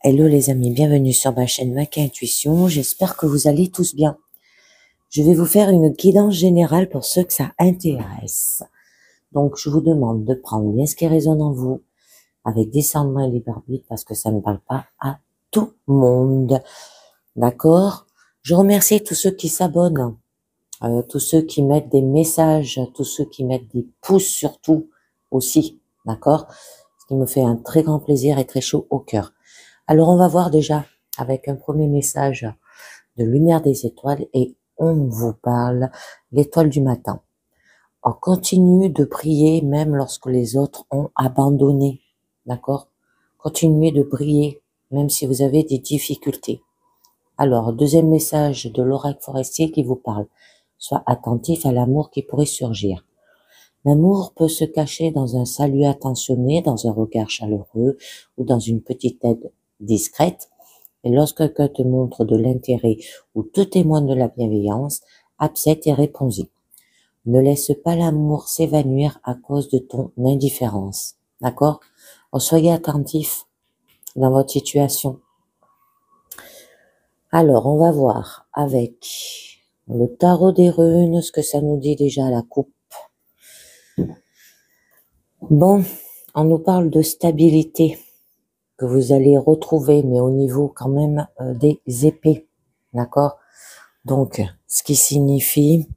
Hello les amis, bienvenue sur ma chaîne Maca Intuition, j'espère que vous allez tous bien. Je vais vous faire une guidance générale pour ceux que ça intéresse. Donc je vous demande de prendre bien ce qui résonne en vous, avec discernement et libre arbitre, parce que ça ne parle pas à tout le monde. D'accord? Je remercie tous ceux qui s'abonnent, tous ceux qui mettent des messages, tous ceux qui mettent des pouces surtout aussi. D'accord? Ce qui me fait un très grand plaisir et très chaud au cœur. Alors, on va voir déjà avec un premier message de lumière des étoiles et on vous parle l'étoile du matin. On continue de prier même lorsque les autres ont abandonné, d'accord? Continuez de prier même si vous avez des difficultés. Alors, deuxième message de l'oracle forestier qui vous parle. Sois attentif à l'amour qui pourrait surgir. L'amour peut se cacher dans un salut attentionné, dans un regard chaleureux ou dans une petite aide discrète. Et lorsque quelqu'un te montre de l'intérêt ou te témoigne de la bienveillance, accepte et réponds-y. Ne laisse pas l'amour s'évanouir à cause de ton indifférence. D'accord? Soyez attentif dans votre situation. Alors, on va voir avec le tarot des runes ce que ça nous dit déjà la coupe. Bon, on nous parle de stabilité que vous allez retrouver, mais au niveau quand même des épées, d'accord? Donc, ce qui signifie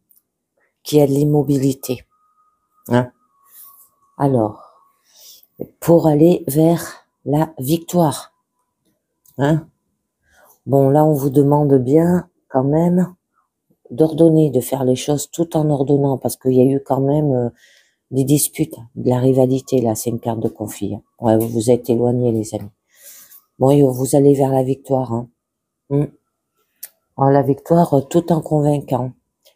qu'il y a de l'immobilité. Hein? Alors, pour aller vers la victoire. Hein? Bon, là, on vous demande bien quand même d'ordonner, de faire les choses tout en ordonnant, parce qu'il y a eu quand même des disputes, de la rivalité, là, c'est une carte de conflit. Ouais, vous vous êtes éloignés, les amis. Bon, et vous allez vers la victoire. Hein. La victoire tout en convaincant.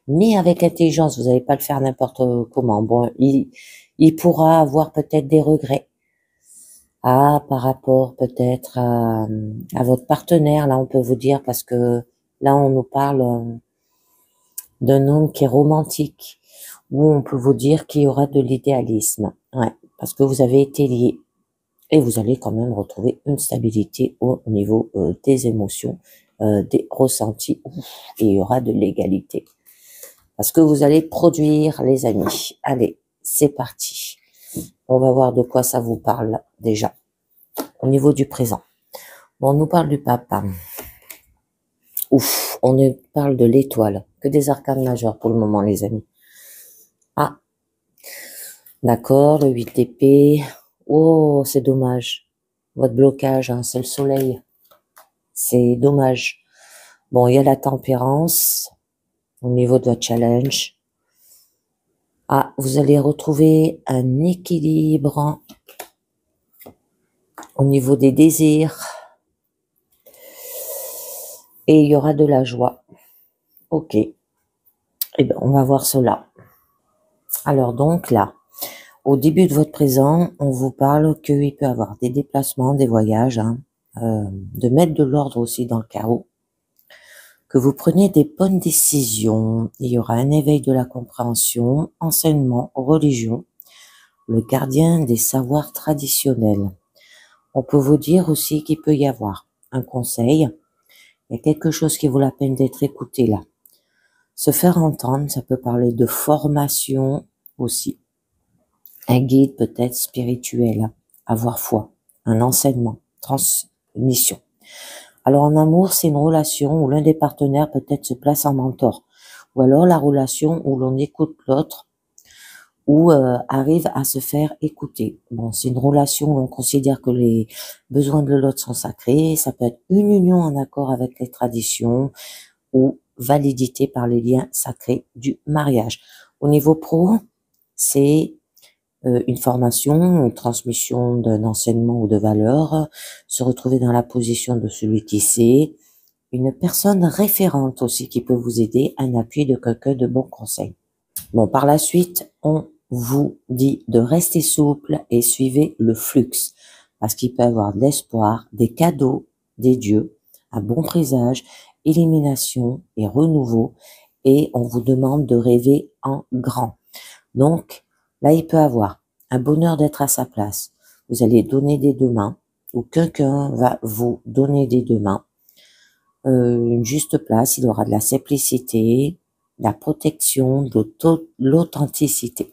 Mais avec intelligence, vous n'allez pas le faire n'importe comment. Bon, il pourra avoir peut-être des regrets. Par rapport peut-être à votre partenaire, là on peut vous dire, parce que là on nous parle d'un homme qui est romantique, où on peut vous dire qu'il y aura de l'idéalisme. Ouais, parce que vous avez été liés. Et vous allez quand même retrouver une stabilité au niveau des émotions, des ressentis, et il y aura de l'égalité. Parce que vous allez produire, les amis. Allez, c'est parti. On va voir de quoi ça vous parle déjà, au niveau du présent. Bon, on nous parle du pape. Ouf, on nous parle de l'étoile. Que des arcanes majeures pour le moment, les amis. Ah, d'accord, le 8 d'épée. Oh, c'est dommage. Votre blocage, hein, c'est le soleil. C'est dommage. Bon, il y a la tempérance au niveau de votre challenge. Ah, vous allez retrouver un équilibre au niveau des désirs. Et il y aura de la joie. Ok. Eh bien, on va voir cela. Alors donc là, au début de votre présent, on vous parle qu'il peut y avoir des déplacements, des voyages, hein, de mettre de l'ordre aussi dans le chaos, que vous preniez des bonnes décisions. Il y aura un éveil de la compréhension, enseignement, religion, le gardien des savoirs traditionnels. On peut vous dire aussi qu'il peut y avoir un conseil, il y a quelque chose qui vaut la peine d'être écouté là. Se faire entendre, ça peut parler de formation aussi. Un guide peut-être spirituel, avoir foi, un enseignement, transmission. Alors en amour, c'est une relation où l'un des partenaires peut-être se place en mentor, ou alors la relation où l'on écoute l'autre, ou arrive à se faire écouter. Bon, c'est une relation où on considère que les besoins de l'autre sont sacrés, ça peut être une union en accord avec les traditions, ou validité par les liens sacrés du mariage. Au niveau pro, c'est une formation, une transmission d'un enseignement ou de valeurs, se retrouver dans la position de celui qui sait, une personne référente aussi qui peut vous aider, un appui de quelqu'un de bon conseil. Bon, par la suite, on vous dit de rester souple et suivez le flux, parce qu'il peut y avoir de l'espoir, des cadeaux des dieux, un bon présage, élimination et renouveau, et on vous demande de rêver en grand. Donc, là, il peut avoir un bonheur d'être à sa place. Vous allez donner des deux mains. où quelqu'un va vous donner des deux mains, une juste place, il aura de la simplicité, de la protection, de l'authenticité.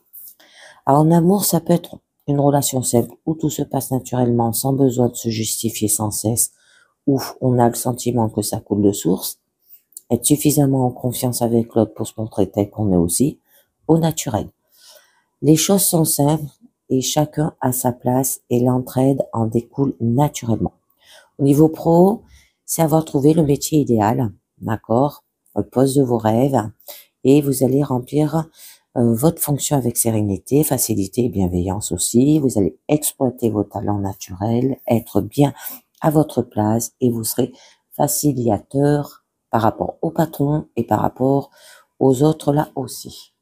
Alors, en amour, ça peut être une relation simple où tout se passe naturellement sans besoin de se justifier sans cesse, où on a le sentiment que ça coule de source, être suffisamment en confiance avec l'autre pour se montrer tel qu'on est aussi, au naturel. Les choses sont simples et chacun a sa place et l'entraide en découle naturellement. Au niveau pro, c'est avoir trouvé le métier idéal, d'accord, le poste de vos rêves, et vous allez remplir votre fonction avec sérénité, facilité et bienveillance aussi. Vous allez exploiter vos talents naturels, être bien à votre place et vous serez facilitateur par rapport au patron et par rapport aux autres là aussi.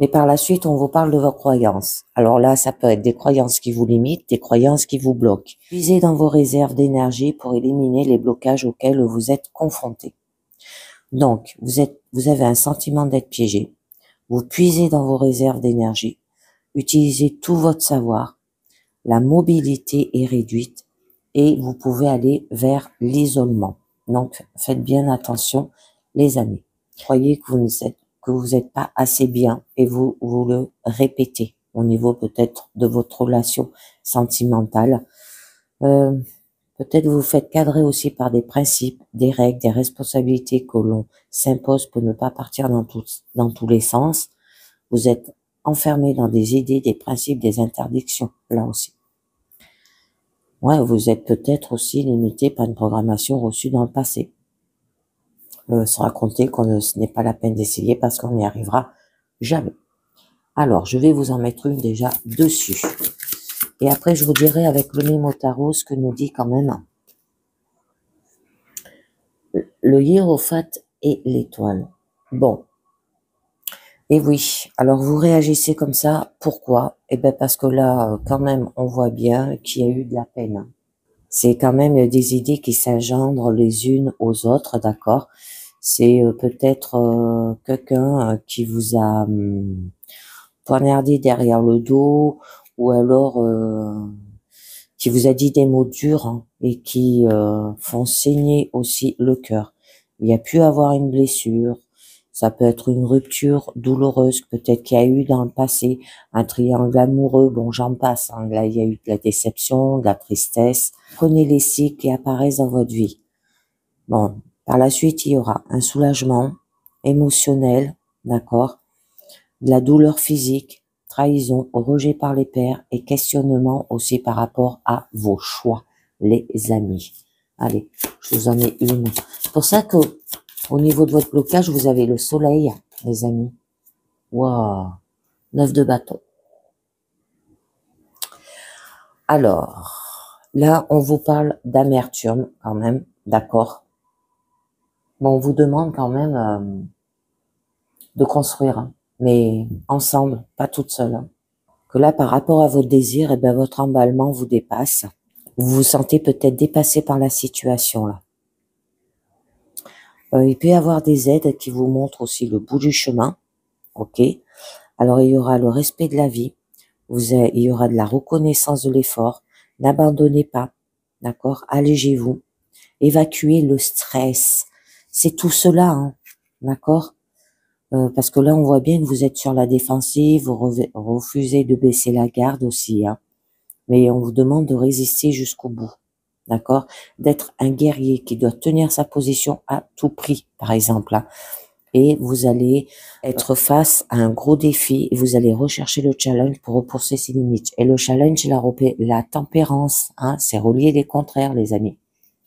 Mais par la suite, on vous parle de vos croyances. Alors là, ça peut être des croyances qui vous limitent, des croyances qui vous bloquent. Puisez dans vos réserves d'énergie pour éliminer les blocages auxquels vous êtes confrontés. Donc, vous avez un sentiment d'être piégé. Vous puisez dans vos réserves d'énergie. Utilisez tout votre savoir. La mobilité est réduite et vous pouvez aller vers l'isolement. Donc, faites bien attention, les amis. Croyez que vous n'êtes pas assez bien et vous le répétez au niveau peut-être de votre relation sentimentale. Peut-être vous faites cadrer aussi par des principes, des règles, des responsabilités que l'on s'impose pour ne pas partir dans tous les sens. Vous êtes enfermé dans des idées, des principes, des interdictions, là aussi. Ouais, vous êtes peut-être aussi limité par une programmation reçue dans le passé. Se raconter ce n'est pas la peine d'essayer parce qu'on n'y arrivera jamais. Alors, je vais vous en mettre une déjà dessus. Et après, je vous dirai avec le Mémo Tarot ce que nous dit quand même le hiérophant et l'étoile. Bon. Et oui, alors vous réagissez comme ça, pourquoi? Eh ben parce que là, quand même, on voit bien qu'il y a eu de la peine. C'est quand même des idées qui s'engendrent les unes aux autres, d'accord? C'est peut-être quelqu'un qui vous a poignardé derrière le dos, ou alors qui vous a dit des mots durs hein, et qui font saigner aussi le cœur. Il y a pu avoir une blessure, ça peut être une rupture douloureuse, peut-être qu'il y a eu dans le passé un triangle amoureux, bon j'en passe, hein. Là il y a eu de la déception, de la tristesse. Prenez les cycles qui apparaissent dans votre vie. Bon, par la suite il y aura un soulagement émotionnel, d'accord, de la douleur physique, trahison, rejet par les pairs et questionnement aussi par rapport à vos choix, les amis. Allez, je vous en ai une. C'est pour ça que au niveau de votre blocage, vous avez le soleil, les amis. Waouh, 9 de bâton. Alors, là, on vous parle d'amertume quand même, d'accord. Bon, on vous demande quand même de construire, hein, mais ensemble, pas toute seule. Hein. Que là, par rapport à votre désir, eh ben, votre emballement vous dépasse. Vous vous sentez peut-être dépassé par la situation là. Il peut y avoir des aides qui vous montrent aussi le bout du chemin, ok. Alors il y aura le respect de la vie, il y aura de la reconnaissance de l'effort. N'abandonnez pas, d'accord. Allégez-vous, évacuez le stress. C'est tout cela, hein, d'accord. Parce que là on voit bien que vous êtes sur la défensive, vous refusez de baisser la garde aussi, hein. Mais on vous demande de résister jusqu'au bout. D'accord? D'être un guerrier qui doit tenir sa position à tout prix, par exemple. Là. Et vous allez être face à un gros défi et vous allez rechercher le challenge pour repousser ses limites. Et le challenge, la tempérance, hein, c'est relier les contraires, les amis.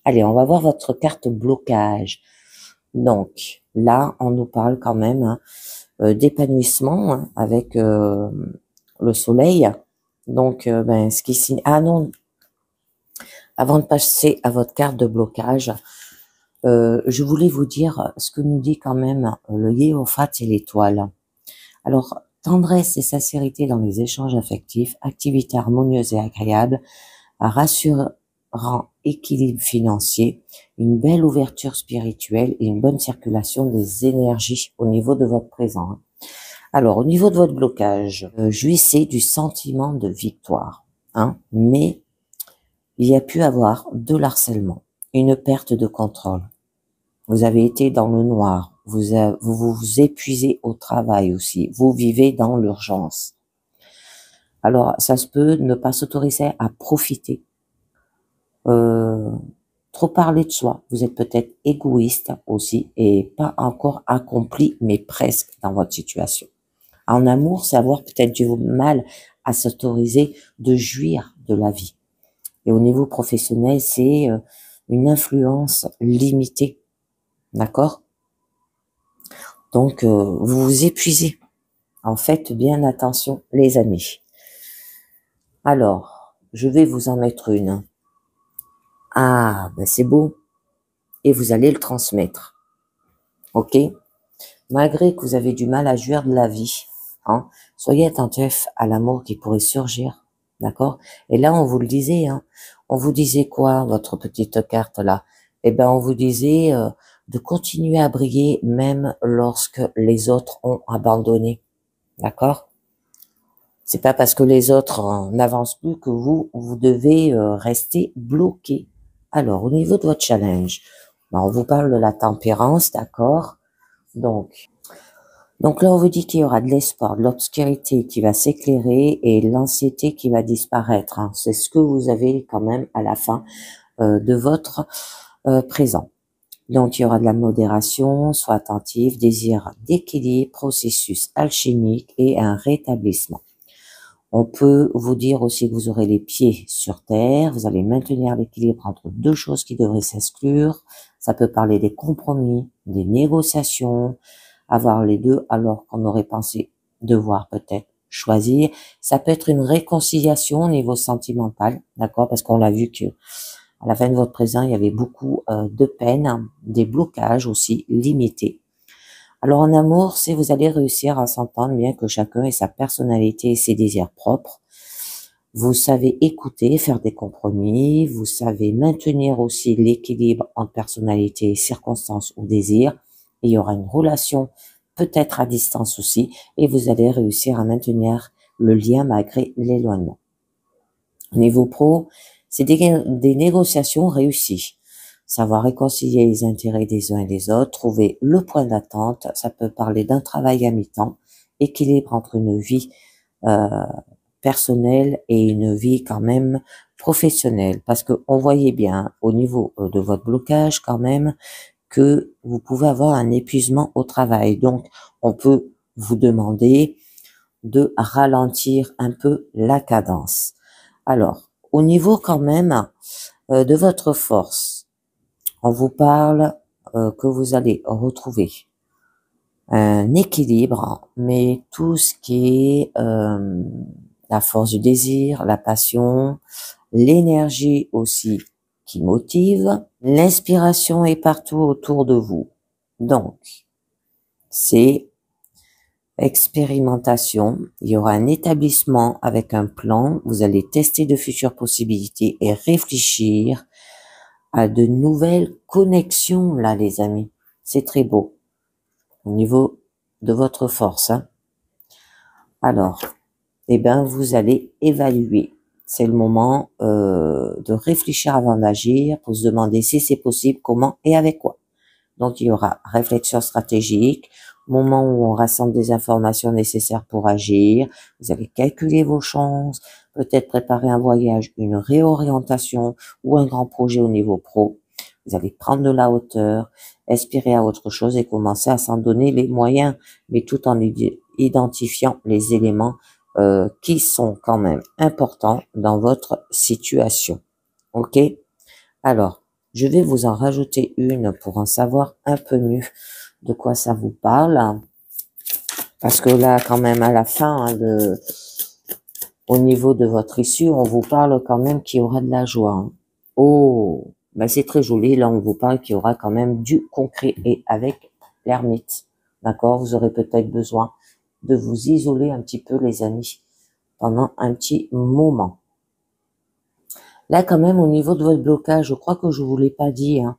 Allez, on va voir votre carte blocage. Donc, là, on nous parle quand même hein, d'épanouissement hein, avec le soleil. Donc, ben, ce qui signe... Ah non, avant de passer à votre carte de blocage, je voulais vous dire ce que nous dit quand même le hiérophant et l'étoile. Alors, tendresse et sincérité dans les échanges affectifs, activité harmonieuse et agréable, rassurant équilibre financier, une belle ouverture spirituelle et une bonne circulation des énergies au niveau de votre présent. Alors, au niveau de votre blocage, jouissez du sentiment de victoire, hein, mais il y a pu avoir de l'harcèlement, une perte de contrôle. Vous avez été dans le noir, vous épuisez au travail aussi, vous vivez dans l'urgence. Alors, ça se peut ne pas s'autoriser à profiter, trop parler de soi. Vous êtes peut-être égoïste aussi et pas encore accompli, mais presque dans votre situation. En amour, c'est avoir peut-être du mal à s'autoriser de jouir de la vie. Et au niveau professionnel, c'est une influence limitée. D'accord? Donc, vous vous épuisez. En fait, bien attention, les amis. Alors, je vais vous en mettre une. Ah, ben c'est beau. Et vous allez le transmettre. Ok? Malgré que vous avez du mal à jouir de la vie, hein, soyez attentif à l'amour qui pourrait surgir. D'accord? Et là, on vous le disait, hein. On vous disait quoi, votre petite carte là? Eh ben, on vous disait de continuer à briller même lorsque les autres ont abandonné. D'accord? C'est pas parce que les autres n'avancent plus que vous devez rester bloqué. Alors, au niveau de votre challenge, ben, on vous parle de la tempérance, d'accord? Donc là, on vous dit qu'il y aura de l'espoir, de l'obscurité qui va s'éclairer et l'anxiété qui va disparaître, hein. C'est ce que vous avez quand même à la fin de votre présent. Donc, il y aura de la modération, sois attentif, désir d'équilibre, processus alchimique et un rétablissement. On peut vous dire aussi que vous aurez les pieds sur terre, vous allez maintenir l'équilibre entre deux choses qui devraient s'exclure. Ça peut parler des compromis, des négociations, avoir les deux alors qu'on aurait pensé devoir peut-être choisir. Ça peut être une réconciliation au niveau sentimental, d'accord? Parce qu'on l'a vu que à la fin de votre présent, il y avait beaucoup de peine, des blocages aussi limités. Alors en amour, c'est vous allez réussir à s'entendre bien que chacun ait sa personnalité et ses désirs propres. Vous savez écouter, faire des compromis, vous savez maintenir aussi l'équilibre entre personnalité, circonstances ou désirs. Et il y aura une relation peut-être à distance aussi et vous allez réussir à maintenir le lien malgré l'éloignement. Au niveau pro, c'est des négociations réussies. Savoir réconcilier les intérêts des uns et des autres, trouver le point d'attente, ça peut parler d'un travail à mi-temps, équilibre entre une vie personnelle et une vie quand même professionnelle. Parce que on voyait bien au niveau de votre blocage quand même que vous pouvez avoir un épuisement au travail. Donc, on peut vous demander de ralentir un peu la cadence. Alors, au niveau quand même de votre force, on vous parle que vous allez retrouver un équilibre, mais tout ce qui est la force du désir, la passion, l'énergie aussi qui motive, l'inspiration est partout autour de vous. Donc, c'est expérimentation, il y aura un établissement avec un plan, vous allez tester de futures possibilités et réfléchir à de nouvelles connexions, là, les amis. C'est très beau. Au niveau de votre force, hein. Alors, eh ben, vous allez évaluer. C'est le moment de réfléchir avant d'agir, pour se demander si c'est possible, comment et avec quoi. Donc, il y aura réflexion stratégique, moment où on rassemble des informations nécessaires pour agir. Vous allez calculer vos chances, peut-être préparer un voyage, une réorientation ou un grand projet au niveau pro. Vous allez prendre de la hauteur, aspirer à autre chose et commencer à s'en donner les moyens, mais tout en identifiant les éléments qui sont quand même importants dans votre situation. OK? Alors, je vais vous en rajouter une pour en savoir un peu mieux de quoi ça vous parle. Parce que là, quand même, à la fin, hein, au niveau de votre issue, on vous parle quand même qu'il y aura de la joie, hein. Oh, ben c'est très joli. Là, on vous parle qu'il y aura quand même du concret et avec l'ermite. D'accord? Vous aurez peut-être besoin de vous isoler un petit peu, les amis, pendant un petit moment. Là, quand même, au niveau de votre blocage, je crois que je vous l'ai pas dit, hein,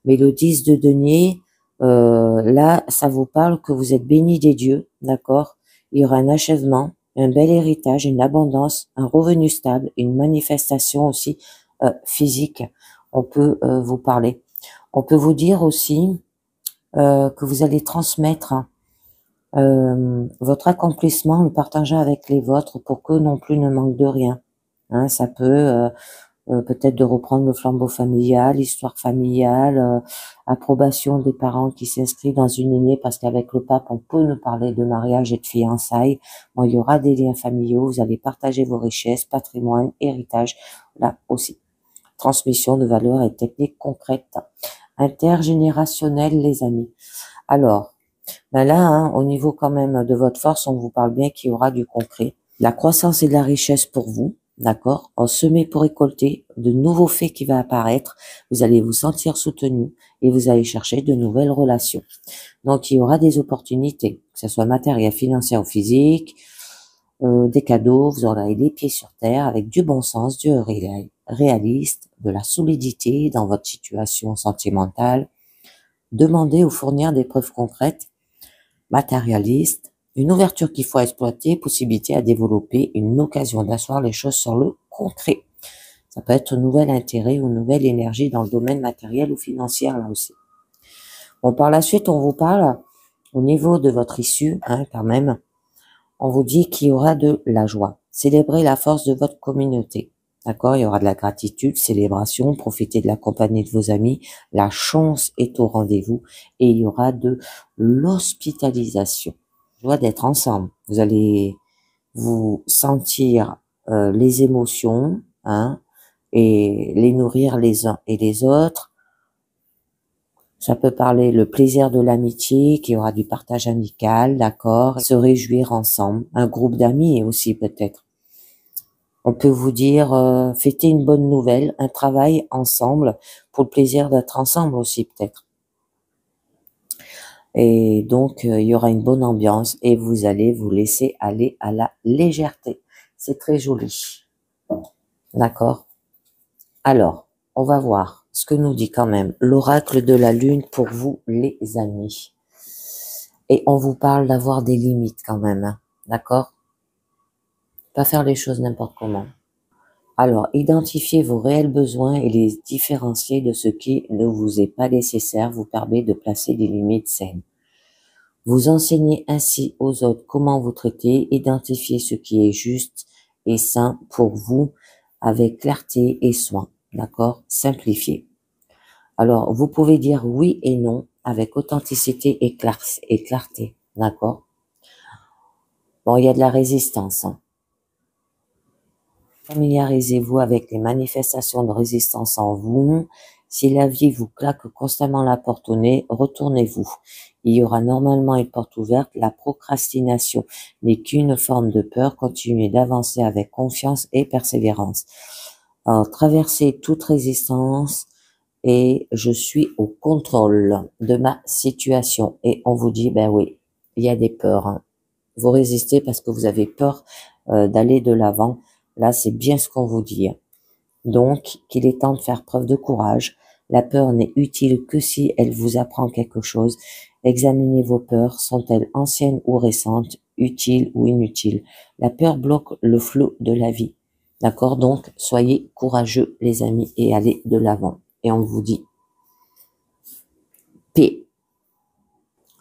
mais le 10 de denier, là, ça vous parle que vous êtes béni des dieux, d'accord? Il y aura un achèvement, un bel héritage, une abondance, un revenu stable, une manifestation aussi physique, on peut vous parler. On peut vous dire aussi que vous allez transmettre votre accomplissement, le partager avec les vôtres pour que non plus ne manque de rien. Hein, ça peut peut-être de reprendre le flambeau familial, histoire familiale, approbation des parents qui s'inscrivent dans une lignée, parce qu'avec le pape, on peut nous parler de mariage et de fiançailles. Bon, il y aura des liens familiaux, vous allez partager vos richesses, patrimoine, héritage, là aussi. Transmission de valeurs et techniques concrètes. Intergénérationnelles, les amis. Alors, ben là, hein, au niveau quand même de votre force, on vous parle bien qu'il y aura du concret. La croissance et de la richesse pour vous. D'accord? En semer pour récolter, de nouveaux faits qui vont apparaître, vous allez vous sentir soutenu et vous allez chercher de nouvelles relations. Donc, il y aura des opportunités, que ce soit matériel, financier ou physique, des cadeaux, vous aurez les pieds sur terre avec du bon sens, du réaliste, de la solidité dans votre situation sentimentale. Demandez ou fournir des preuves concrètes, matérialistes, une ouverture qu'il faut exploiter, possibilité à développer, une occasion d'asseoir les choses sur le concret. Ça peut être un nouvel intérêt ou une nouvelle énergie dans le domaine matériel ou financier là aussi. Bon, par la suite, on vous parle au niveau de votre issue, hein, quand même. On vous dit qu'il y aura de la joie. Célébrez la force de votre communauté. D'accord? Il y aura de la gratitude, célébration, profitez de la compagnie de vos amis. La chance est au rendez-vous et il y aura de l'hospitalisation. Joie d'être ensemble. Vous allez vous sentir les émotions, hein, et les nourrir les uns et les autres. Ça peut parler le plaisir de l'amitié, qu'il y aura du partage amical, d'accord, se réjouir ensemble, un groupe d'amis aussi peut-être. On peut vous dire fêter une bonne nouvelle, un travail ensemble pour le plaisir d'être ensemble aussi peut-être. Et donc, il y aura une bonne ambiance et vous allez vous laisser aller à la légèreté. C'est très joli. D'accord? Alors, on va voir ce que nous dit quand même l'oracle de la lune pour vous, les amis. Et on vous parle d'avoir des limites quand même. Hein, d'accord? Pas faire les choses n'importe comment. Alors, identifiez vos réels besoins et les différencier de ce qui ne vous est pas nécessaire vous permet de placer des limites saines. Vous enseignez ainsi aux autres comment vous traiter, identifiez ce qui est juste et sain pour vous avec clarté et soin. D'accord? Simplifiez. Alors, vous pouvez dire oui et non avec authenticité et clarté. D'accord? Bon, il y a de la résistance. Hein. Familiarisez-vous avec les manifestations de résistance en vous. Si la vie vous claque constamment la porte au nez, retournez-vous. Il y aura normalement une porte ouverte. La procrastination n'est qu'une forme de peur. Continuez d'avancer avec confiance et persévérance. Alors, traversez toute résistance et je suis au contrôle de ma situation. Et on vous dit, ben oui, il y a des peurs. Hein. Vous résistez parce que vous avez peur d'aller de l'avant. Là, c'est bien ce qu'on vous dit. Donc, qu'il est temps de faire preuve de courage. La peur n'est utile que si elle vous apprend quelque chose. Examinez vos peurs. Sont-elles anciennes ou récentes, utiles ou inutiles? La peur bloque le flot de la vie. D'accord? Donc, soyez courageux, les amis, et allez de l'avant. Et on vous dit paix.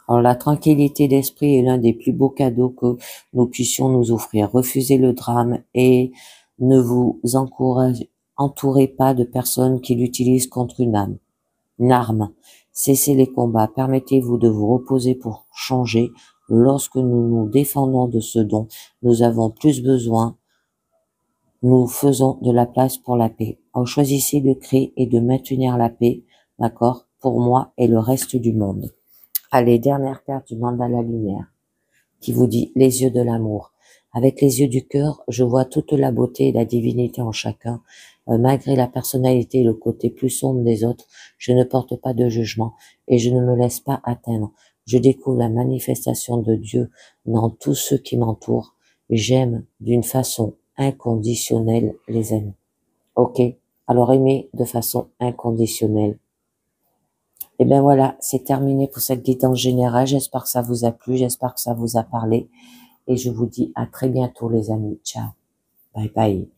Alors, la tranquillité d'esprit est l'un des plus beaux cadeaux que nous puissions nous offrir. Refusez le drame et ne vous entourez pas de personnes qui l'utilisent contre une arme. Cessez les combats. Permettez-vous de vous reposer pour changer. Lorsque nous nous défendons de ce dont nous avons plus besoin, nous faisons de la place pour la paix. Alors, choisissez de créer et de maintenir la paix, d'accord, pour moi et le reste du monde. Allez, dernière carte du mandala lunaire qui vous dit les yeux de l'amour. Avec les yeux du cœur, je vois toute la beauté et la divinité en chacun. Malgré la personnalité et le côté plus sombre des autres, je ne porte pas de jugement et je ne me laisse pas atteindre. Je découvre la manifestation de Dieu dans tous ceux qui m'entourent. J'aime d'une façon inconditionnelle, les amis. Ok? Alors aimez de façon inconditionnelle. Et ben voilà, c'est terminé pour cette guidance générale. J'espère que ça vous a plu, j'espère que ça vous a parlé. Et je vous dis à très bientôt les amis. Ciao. Bye bye.